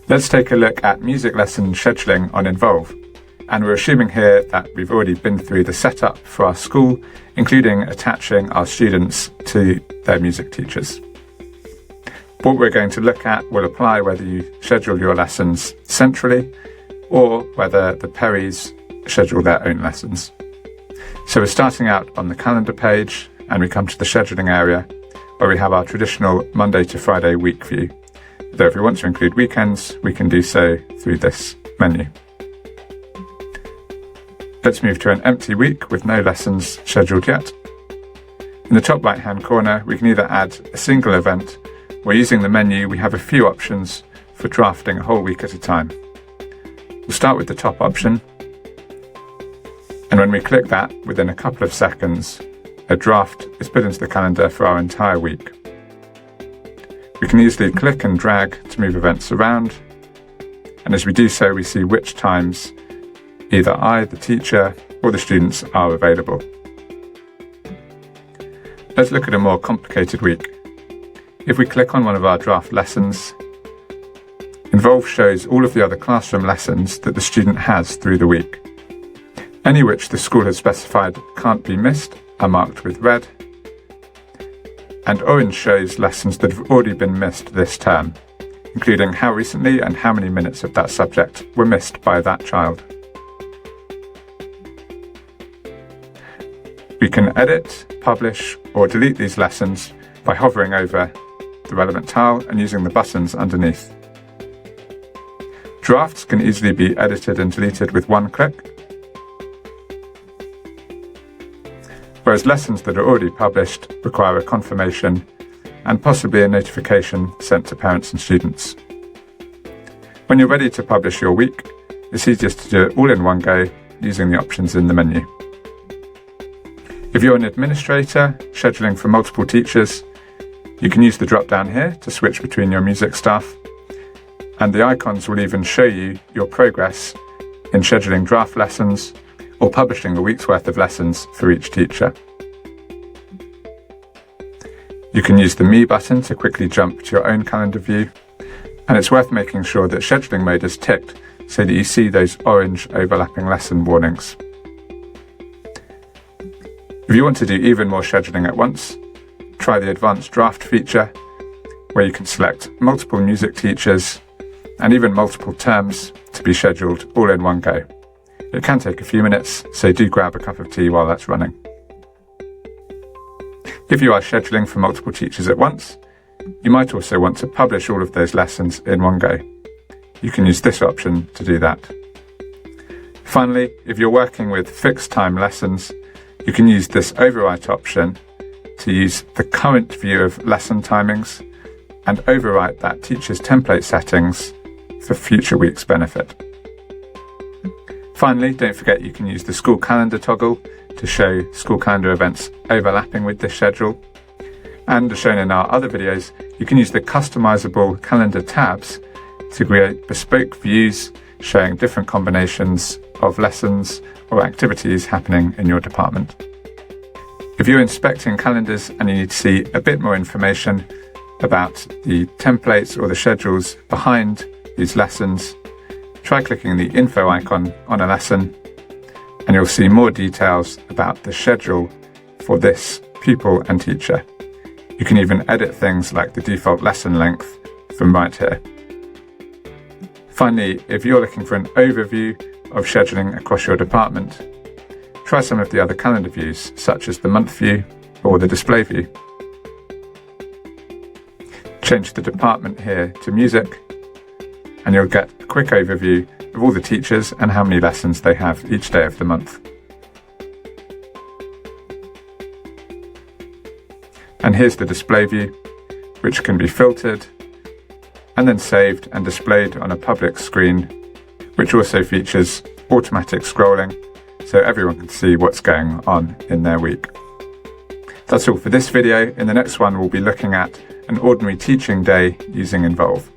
Let's take a look at music lesson scheduling on Involve. And we're assuming here that we've already been through the setup for our school, including attaching our students to their music teachers. What we're going to look at will apply whether you schedule your lessons centrally or whether the Perrys schedule their own lessons. So we're starting out on the calendar page and we come to the scheduling area where we have our traditional Monday to Friday week view. Though if we want to include weekends, we can do so through this menu. Let's move to an empty week with no lessons scheduled yet. In the top right hand corner, we can either add a single event or using the menu, we have a few options for drafting a whole week at a time. We'll start with the top option. And when we click that, within a couple of seconds, a draft is put into the calendar for our entire week. We can easily click and drag to move events around. And as we do so, we see which times either I, the teacher, or the students are available. Let's look at a more complicated week. If we click on one of our draft lessons, Involve shows all of the other classroom lessons that the student has through the week. Any which the school has specified can't be missed are marked with red, and orange shows lessons that have already been missed this term, including how recently and how many minutes of that subject were missed by that child. We can edit, publish, or delete these lessons by hovering over the relevant tile and using the buttons underneath. Drafts can easily be edited and deleted with one click, whereas lessons that are already published require a confirmation and possibly a notification sent to parents and students. When you're ready to publish your week, it's easiest to do it all in one go using the options in the menu. If you're an administrator scheduling for multiple teachers, you can use the drop down here to switch between your music staff, and the icons will even show you your progress in scheduling draft lessons or publishing a week's worth of lessons for each teacher. You can use the Me button to quickly jump to your own calendar view, and it's worth making sure that scheduling mode is ticked so that you see those orange overlapping lesson warnings. If you want to do even more scheduling at once, try the advanced draft feature, where you can select multiple music teachers and even multiple terms to be scheduled all in one go. It can take a few minutes, so do grab a cup of tea while that's running. If you are scheduling for multiple teachers at once, you might also want to publish all of those lessons in one go. You can use this option to do that. Finally, if you're working with fixed time lessons, you can use this overwrite option to use the current view of lesson timings and overwrite that teacher's template settings for future week's benefit. Finally, don't forget you can use the school calendar toggle to show school calendar events overlapping with this schedule. And as shown in our other videos, you can use the customizable calendar tabs to create bespoke views showing different combinations of lessons or activities happening in your department. If you're inspecting calendars and you need to see a bit more information about the templates or the schedules behind these lessons, try clicking the info icon on a lesson and you'll see more details about the schedule for this pupil and teacher. You can even edit things like the default lesson length from right here. Finally, if you're looking for an overview of scheduling across your department, try some of the other calendar views, such as the month view or the display view. Change the department here to music, and you'll get a quick overview of all the teachers and how many lessons they have each day of the month. And here's the display view, which can be filtered and then saved and displayed on a public screen, which also features automatic scrolling so everyone can see what's going on in their week. That's all for this video. In the next one, we'll be looking at an ordinary teaching day using Involve.